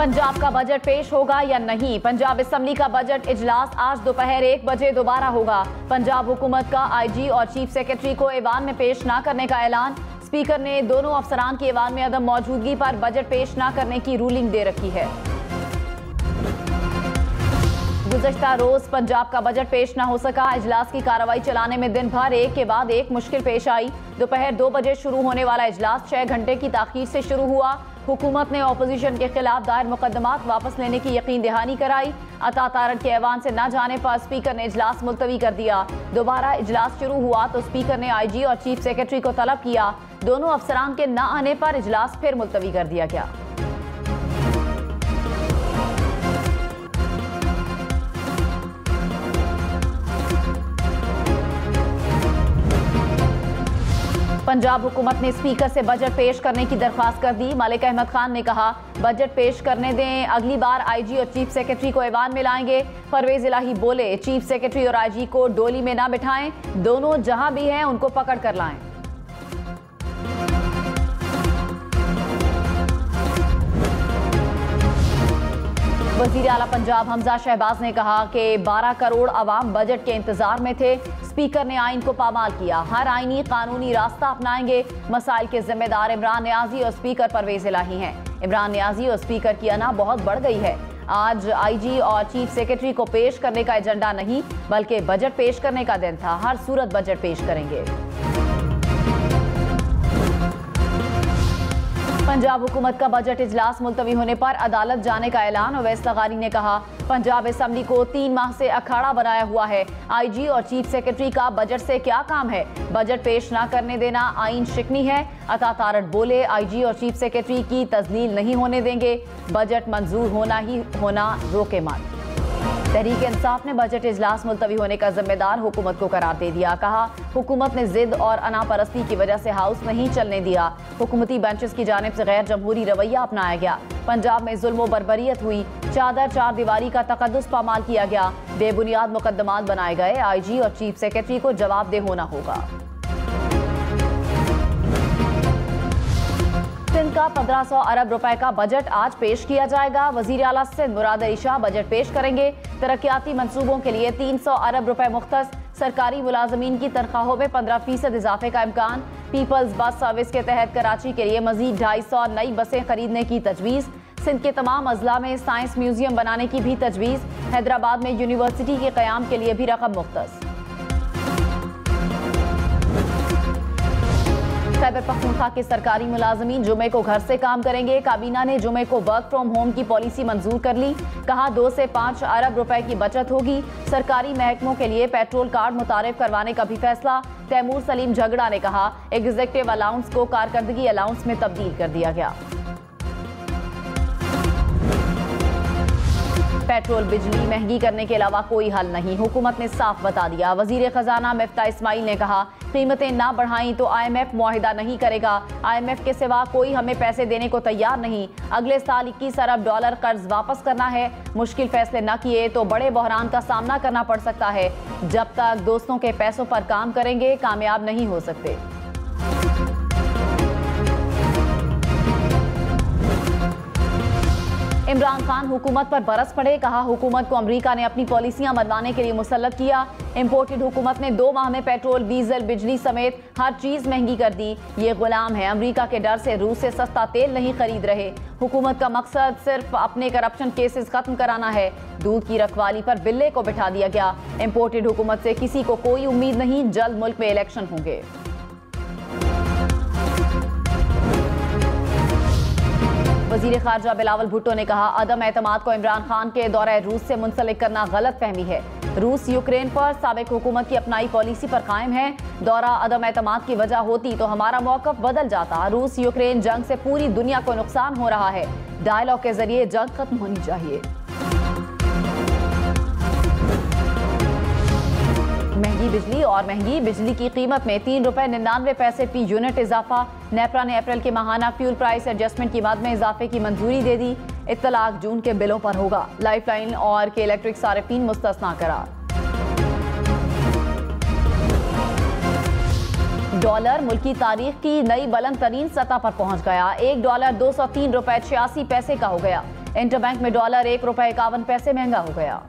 पंजाब का बजट पेश होगा या नहीं? पंजाब असेंबली का बजट इजलास आज दोपहर 1 बजे दोबारा होगा। पंजाब हुकूमत का आईजी और चीफ सेक्रेटरी को ऐवान में पेश न करने का ऐलान। स्पीकर ने दोनों अफसरान की ऐवान में अदम मौजूदगी पर बजट पेश न करने की रूलिंग दे रखी है। गुज़श्ता रोज पंजाब का बजट पेश न हो सका। इजलास की कार्रवाई चलाने में दिन भर एक के बाद एक मुश्किल पेश आई। दोपहर 2 बजे शुरू होने वाला इजलास 6 घंटे की ताखीर से शुरू हुआ। हुकूमत ने ऑपोजिशन के खिलाफ दायर मुकदमात वापस लेने की यकीन दहानी कराई। अता तारड़ के ऐवान से न जाने पर स्पीकर ने इजलास मुलतवी कर दिया। दोबारा इजलास शुरू हुआ तो स्पीकर ने आईजी और चीफ सेक्रेटरी को तलब किया। दोनों अफसरान के न आने पर इजलास फिर मुलतवी कर दिया गया। पंजाब हुकूमत ने स्पीकर से बजट पेश करने की दरख्वास्त कर दी। मलिक अहमद खान ने कहा, बजट पेश करने दें, अगली बार आईजी और चीफ सेक्रेटरी को ऐवान में लाएंगे। परवेज इलाही बोले, चीफ सेक्रेटरी और आईजी को डोली में ना बिठाएं, दोनों जहां भी हैं उनको पकड़ कर लाएं। वज़ीर आला पंजाब हमजा शहबाज ने कहा कि 12 करोड़ अवाम बजट के इंतजार में थे। स्पीकर ने आइन को पामाल किया, हर आइनी कानूनी रास्ता अपनाएंगे। मसाइल के जिम्मेदार इमरान नियाजी और स्पीकर परवेज इलाही हैं। इमरान नियाजी और स्पीकर की अना बहुत बढ़ गई है। आज आईजी और चीफ सेक्रेटरी को पेश करने का एजेंडा नहीं बल्कि बजट पेश करने का दिन था। हर सूरत बजट पेश करेंगे। पंजाब हुकूमत का बजट इजलास मुलतवी होने पर अदालत जाने का ऐलान। अवैस लगारी ने कहा, पंजाब असेंबली को 3 माह से अखाड़ा बनाया हुआ है। आईजी और चीफ सेक्रेटरी का बजट से क्या काम है? बजट पेश ना करने देना आइन शिकनी है। अता तारड़ बोले, आईजी और चीफ सेक्रेटरी की तजलील नहीं होने देंगे। बजट मंजूर होना ही होना, रोके मत। तहरीक इंसाफ ने बजट इजलास मुलतवी होने का जिम्मेदार हुकूमत को करार दे दिया। कहा, हुकूमत ने जिद और अनापरस्ती की वजह से हाउस नहीं चलने दिया। हुकूमती बेंचेस की जानिब से गैर जमहूरी रवैया अपनाया गया। पंजाब में जुल्म व बरबरीत हुई। चादर चार दीवारी का तकद्दुस पामाल किया गया। बेबुनियाद मुकदमात बनाए गए। आईजी और चीफ सेक्रेटरी को जवाबदेह होना होगा। सिंध का 1500 अरब रुपए का बजट आज पेश किया जाएगा। वजीर आला सिंध मुराद अली शाह बजट पेश करेंगे। तरक्याती मंसूबों के लिए 300 अरब रुपए मुख्तस। सरकारी मुलाजमीन की तनख्वाहों में 15% इजाफे का इम्कान। पीपल्स बस सर्विस के तहत कराची के लिए मजीद 250 नई बसें खरीदने की तजवीज़। सिंध के तमाम अजला में साइंस म्यूजियम बनाने की भी तजवीज़। हैदराबाद में यूनिवर्सिटी के क़याम के लिए भी रकम मुख्तस। खैबर पख्तूनख्वा के सरकारी मुलाजमीन जुमे को घर से काम करेंगे। काबीना ने जुमे को वर्क फ्रॉम होम की पॉलिसी मंजूर कर ली। कहा, 2 से 5 अरब रुपए की बचत होगी। सरकारी महकमों के लिए पेट्रोल कार्ड मुतारिफ करवाने का भी फैसला। तैमूर सलीम झगड़ा ने कहा, एग्जीक्यूटिव अलाउंस को कारकर्दगी अलाउंस में तब्दील कर दिया गया। पेट्रोल बिजली महंगी करने के अलावा कोई हल नहीं, हुकूमत ने साफ बता दिया। वजीर खजाना मिफ्ता इस्माइल ने कहा, कीमतें ना बढ़ाई तो IMF मुआहिदा नहीं करेगा। IMF के सिवा कोई हमें पैसे देने को तैयार नहीं। अगले साल 21 अरब डॉलर कर्ज वापस करना है। मुश्किल फैसले न किए तो बड़े बहरान का सामना करना पड़ सकता है। जब तक दोस्तों के पैसों पर काम करेंगे, कामयाब नहीं हो सकते। इमरान खान हुकूमत पर बरस पड़े। कहा, हुकूमत को अमरीका ने अपनी पॉलिसियां मनवाने के लिए मुसल्लत किया। इम्पोर्टेड हुकूमत ने 2 माह में पेट्रोल, डीजल, बिजली समेत हर चीज महंगी कर दी। ये गुलाम है। अमरीका के डर से रूस से सस्ता तेल नहीं खरीद रहे। हुकूमत का मकसद सिर्फ अपने करप्शन केसेस खत्म कराना है। दूध की रखवाली पर बिल्ले को बिठा दिया गया। इम्पोर्टेड हुकूमत से किसी को कोई उम्मीद नहीं। जल्द मुल्क में इलेक्शन होंगे। वजीर खारजा बिलावल भुट्टो ने कहा, अदम एतमाद को इमरान खान के दौरे रूस से मुंसलिक करना गलत फहमी है। रूस यूक्रेन पर साबिक हुकूमत की अपनाई पॉलिसी पर कायम है। दौरा अदम एतमाद की वजह होती तो हमारा मौक़िफ़ बदल जाता। रूस यूक्रेन जंग से पूरी दुनिया को नुकसान हो रहा है। डायलॉग के जरिए जंग खत्म होनी चाहिए। महंगी बिजली और महंगी बिजली की कीमत में 3 रुपए 99 पैसे फी यूनिट इजाफा। नेपरा ने अप्रैल के माहाना फ्यूल प्राइस एडजस्टमेंट की मद में इजाफे की मंजूरी दे दी। इत्तलाक जून के बिलों पर होगा। लाइफलाइन और के इलेक्ट्रिक सारिफीन मुस्तस्ना करार। डॉलर मुल्क की तारीख की नई बुलंद तरीन सतह पर पहुंच गया। $1 203 रुपए 86 पैसे का हो गया। इंटरबैंक में डॉलर ₹1.51 महंगा हो गया।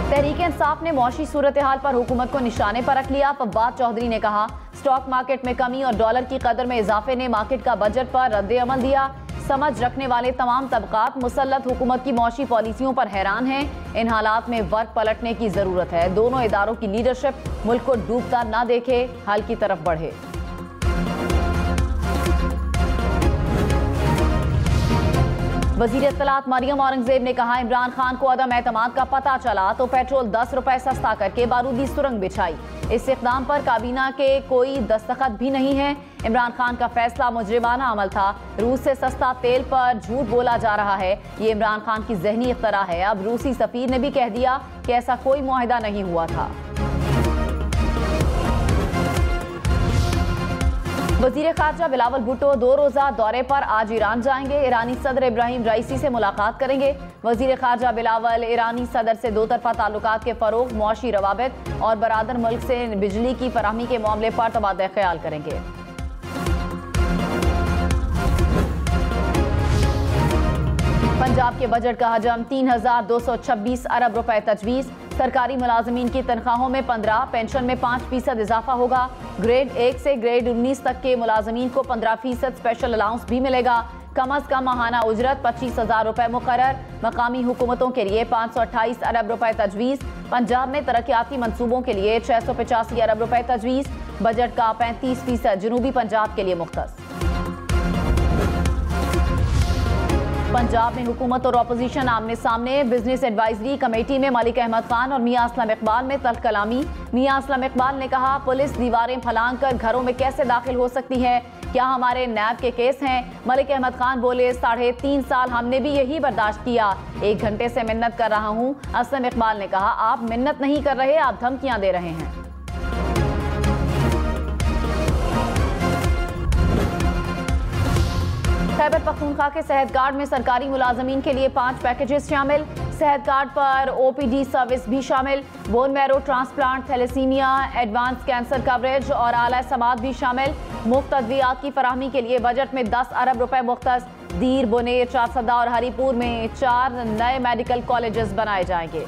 तहरीक इंसाफ ने मौशी सूरत हाल पर हुकूमत को निशाने पर रख लिया। फवाद चौधरी ने कहा, स्टॉक मार्केट में कमी और डॉलर की कदर में इजाफे ने मार्केट का बजट पर रद्द-ए-अमल दिया। समझ रखने वाले तमाम तबकात मुसल्लत हुकूमत की मौशी पॉलिसियों पर हैरान हैं। इन हालात में वर्क पलटने की जरूरत है। दोनों इदारों की लीडरशिप मुल्क को डूबता ना देखे, हल की तरफ बढ़े। वजीर इत्तलात मरियम औरंगजेब ने कहा, इमरान खान को अदम एतमाद का पता चला तो पेट्रोल 10 रुपए सस्ता करके बारूदी सुरंग बिछाई। इस इक़दाम पर काबीना के कोई दस्तखत भी नहीं है। इमरान खान का फैसला मुजरिमाना अमल था। रूस से सस्ता तेल पर झूठ बोला जा रहा है। ये इमरान खान की ज़हनी इख्तरा है। अब रूसी सफीर ने भी कह दिया कि ऐसा कोई मुआहिदा नहीं हुआ था। वजीर खारजा बिलावल भुट्टो 2 रोज़ा दौरे पर आज ईरान जाएंगे। ईरानी सदर इब्राहिम राइसी से मुलाकात करेंगे। वजीर खारजा बिलावल ईरानी सदर से दो तरफा ताल्लुकात के फरोग, मुआशी रवाबित और बरादर मुल्क से बिजली की फराहमी के मामले पर तबादला ख्याल करेंगे। पंजाब के बजट का हजम 3,226 अरब रुपए तजवीज़। सरकारी मुलाजमीन की तनख्वाहों में 15, पेंशन में 5% इजाफा होगा। ग्रेड 1 से ग्रेड 19 तक के मुलाजमीन को 15% स्पेशल अलाउंस भी मिलेगा। कम अज कम माहाना उजरत 25,000 रुपए मुकर्रर। मकामी हुकूमतों के लिए 528 अरब रुपए तजवीज़। पंजाब में तरक्याती मंसूबों के लिए 685 अरब रुपए तजवीज़। बजट का 35% जनूबी पंजाब के लिए मुख्तस। पंजाब में हुकूमत और अपोजिशन आमने सामने। बिजनेस एडवाइजरी कमेटी में मलिक अहमद खान और मियां असलम इकबाल में तल्ख कलामी। मियां असलम इकबाल ने कहा, पुलिस दीवारें फलांग कर घरों में कैसे दाखिल हो सकती है? क्या हमारे नैब के केस हैं? मलिक अहमद खान बोले, 3.5 साल हमने भी यही बर्दाश्त किया। 1 घंटे से मिन्नत कर रहा हूँ। असलम इकबाल ने कहा, आप मिन्नत नहीं कर रहे, आप धमकियां दे रहे हैं। खैबर पख्तूनख्वा के सेहत कार्ड में सरकारी मुलाजमीन के लिए 5 पैकेजेस शामिल। सेहत कार्ड पर OPD सर्विस भी शामिल। Bone marrow transplant, thalassemia, advance cancer coverage और आला समात भी शामिल। मुफ्त अद्वियात की फराहमी के लिए बजट में 10 अरब रुपए मुख्तस। दीर, बुनेर, चारसदा और हरीपुर में 4 नए मेडिकल कॉलेजेस बनाए जाएंगे।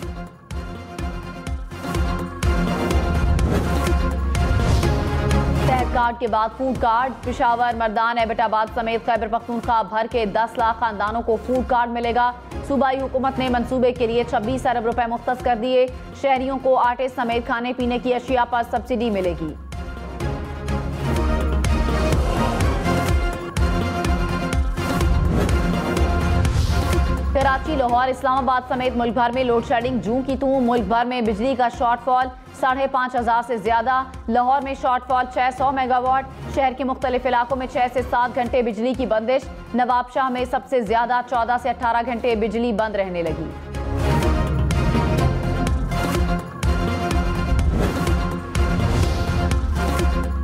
सेहत कार्ड के बाद फूड कार्ड। पेशावर, मर्दान, एबटाबाद समेत खैबर पख्तूनख्वा भर के 10 लाख खानदानों को फूड कार्ड मिलेगा। सूबाई हुकूमत ने मंसूबे के लिए 26 अरब रुपए मुख्तस कर दिए। शहरियों को आटे समेत खाने पीने की अशिया पर सब्सिडी मिलेगी। कराची, लाहौर, इस्लामाबाद समेत मुल्क भर में लोड शेडिंग जूं की तूं। मुल्क भर में बिजली का शॉर्टफॉल 5,500 से ज्यादा। लाहौर में शॉर्टफॉल 600 मेगावाट। शहर के मुख्तलिफ इलाकों में 6 से 7 घंटे बिजली की बंदिश। नवाबशाह में सबसे ज्यादा 14 से 18 घंटे बिजली बंद रहने लगी।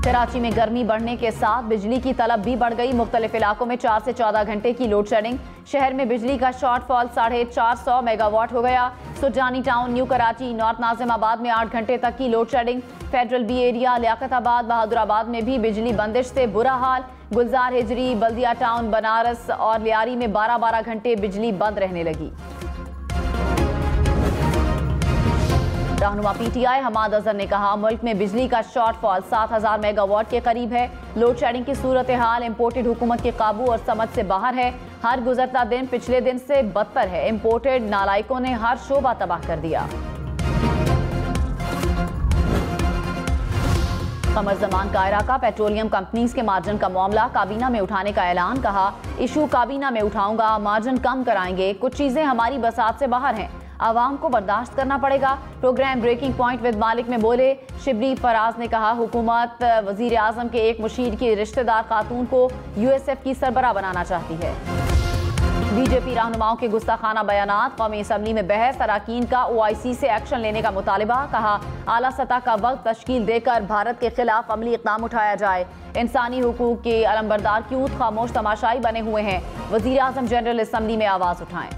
कराची में गर्मी बढ़ने के साथ बिजली की तलब भी बढ़ गई। मुख्तलिफ इलाकों में 4 से 14 घंटे की लोड शेडिंग। शहर में बिजली का शॉर्टफॉल 450 मेगावाट हो गया। Surjani Town, New Karachi, North Nazimabad में 8 घंटे तक की load shedding. Federal B Area, Liaquatabad, Bahadurabad में भी बिजली बंदिश से बुरा हाल। गुलजार हिजरी, बल्दिया टाउन, बनारस और लियारी में 12-12 घंटे बिजली बंद रहने लगी। रहनुमा PTI हमाद अजहर ने कहा, मुल्क में बिजली का शॉर्टफॉल 7,000 मेगावाट के करीब है। लोड शेडिंग की सूरत हाल इम्पोर्टेड हुकूमत के काबू और समझ से बाहर है। हर गुजरता दिन पिछले दिन से बदतर है। इम्पोर्टेड नालायकों ने हर शोबा तबाह कर दिया। कमर जमान कायरा का पेट्रोलियम कंपनीज के मार्जिन का मामला काबीना में उठाने का ऐलान। कहा, इशू काबीना में उठाऊंगा, मार्जिन कम कराएंगे। कुछ चीजें हमारी बसात से बाहर हैं, आवाम को बर्दाश्त करना पड़ेगा। प्रोग्राम ब्रेकिंग पॉइंट विद मालिक में बोले शिबली फराज ने कहा, हुकूमत वजीर आजम के एक मुशीर की रिश्तेदार खातून को USF की सरबराह बनाना चाहती है। बीजेपी रहनुमाओं के गुस्ताखाना बयानात। कौमी असम्बली में बहस, अरकान का OIC से एक्शन लेने का मुतालिबा। कहा, आला सतह का वक्त तश्कील देकर भारत के खिलाफ अमली इक़दाम उठाया जाए। इंसानी हुकूक के अलमबरदार क्यों खामोश तमाशाई बने हुए हैं? वजीर आजम जनरल असम्बली में आवाज उठाएं।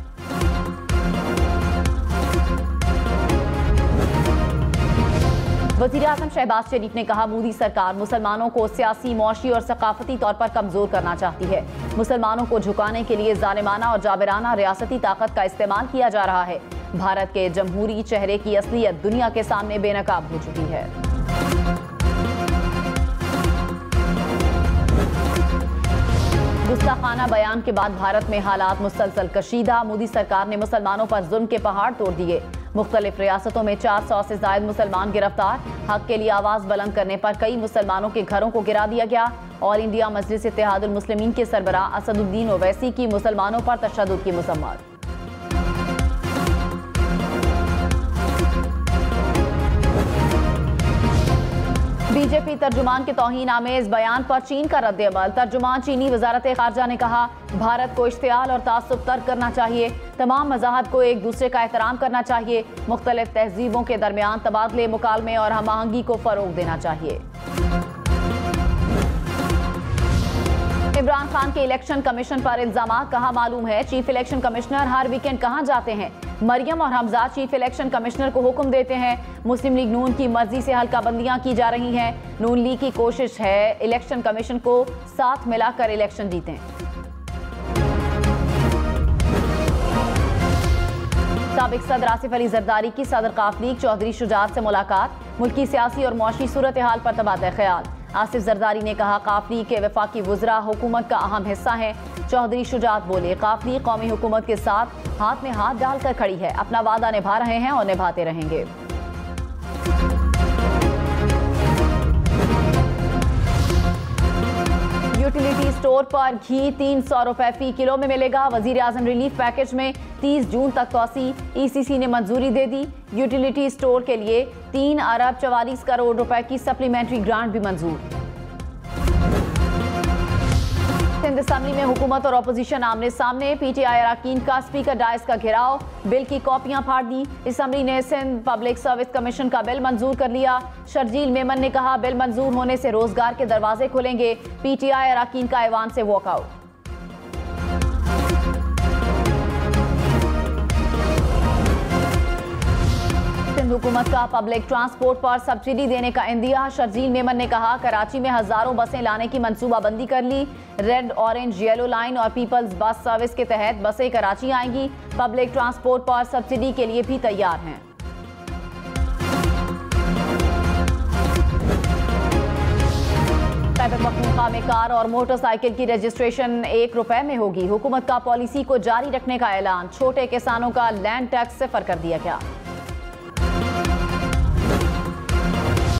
वज़ीर-ए-आज़म शहबाज शरीफ ने कहा, मोदी सरकार मुसलमानों को सियासी, मौशी और सकाफती तौर पर कमजोर करना चाहती है। मुसलमानों को झुकाने के लिए जालिमाना और जाबिराना रियासती ताकत का इस्तेमाल किया जा रहा है। भारत के जमहूरी चेहरे की असलियत दुनिया के सामने बेनकाब हो चुकी है। गुस्ताखाना बयान के बाद भारत में हालात मुसलसल कशीदा। मोदी सरकार ने मुसलमानों पर जुल्म के पहाड़ तोड़ दिए। मुख्तलिफ रियासतों में 400 से ज्यादा मुसलमान गिरफ्तार। हक के लिए आवाज बुलंद करने पर कई मुसलमानों के घरों को गिरा दिया गया। ऑल इंडिया मजलिस इत्तेहादुल मुस्लिमीन के सरबराह असदुद्दीन ओवैसी की मुसलमानों पर तशद्दुद की मज़म्मत। बीजेपी तर्जुमान के तौहीन आमेज बयान पर चीन का रद्द-ए-अमल। तर्जुमान चीनी वजारत खारजा ने कहा, भारत को इश्तियाल और तासुब तर्क करना चाहिए। तमाम मज़ाहब को एक दूसरे का एहतराम करना चाहिए। मुख्तलिफ तहजीबों के दरमियान तबादले, मुकालमे और हम आहंगी को फरोग देना चाहिए। इमरान खान के इलेक्शन कमीशन पर इल्जामात। कहा, मालूम है चीफ इलेक्शन कमिश्नर हर वीकेंड कहां जाते हैं। मरियम और हमजा चीफ इलेक्शन कमिश्नर को हुक्म देते हैं। मुस्लिम लीग नून की मर्जी से हल्काबंदियां की जा रही हैं। नून लीग की कोशिश है इलेक्शन कमीशन को साथ मिलाकर इलेक्शन जीतें। साबिक सदर आसिफ अली जरदारी की सदर काफ लीग चौधरी शुजात से मुलाकात। मुल्की सियासी और मौशी सूरत हाल पर तबादला ख्याल। आसिफ जरदारी ने कहा, काफ लीग के वफाकी वुज़रा हुकूमत का अहम हिस्सा हैं। चौधरी शुजात बोले, काफ लीग कौमी हुकूमत के साथ हाथ में हाथ डालकर खड़ी है। अपना वादा निभा रहे हैं और निभाते रहेंगे। यूटिलिटी स्टोर पर घी 300 रुपए फी किलो में मिलेगा। वज़ीर-ए-आज़म रिलीफ पैकेज में 30 जून तक तौसी। ईसीसी ने मंजूरी दे दी। यूटिलिटी स्टोर के लिए 3 अरब 44 करोड़ रुपए की सप्लीमेंट्री ग्रांट भी मंजूर। सिंध असेंबली में हुकूमत और अपोजिशन आमने सामने। पीटीआई अरकान का स्पीकर डायस का घेराव। बिल की कॉपियां फाड़ दी। असेंबली ने सिंध पब्लिक सर्विस कमीशन का बिल मंजूर कर लिया। शर्जील मेमन ने कहा, बिल मंजूर होने से रोजगार के दरवाजे खुलेंगे। पीटीआई अरकान का ऐवान से वॉकआउट। सिंध हुकूमत का पब्लिक ट्रांसपोर्ट पर सब्सिडी देने का इंदिया। शर्जील मेमन ने कहा, कराची में हजारों बसें लाने की मंसूबाबंदी कर ली। रेड, ऑरेंज, येलो लाइन और पीपल्स बस सर्विस के तहत बसें कराची आएंगी। पब्लिक ट्रांसपोर्ट पर सब्सिडी के लिए भी तैयार हैं। खैबर पख्तूनख्वा में कार और मोटरसाइकिल की रजिस्ट्रेशन 1 रुपए में होगी। हुकूमत का पॉलिसी को जारी रखने का ऐलान। छोटे किसानों का लैंड टैक्स सिफर कर दिया गया।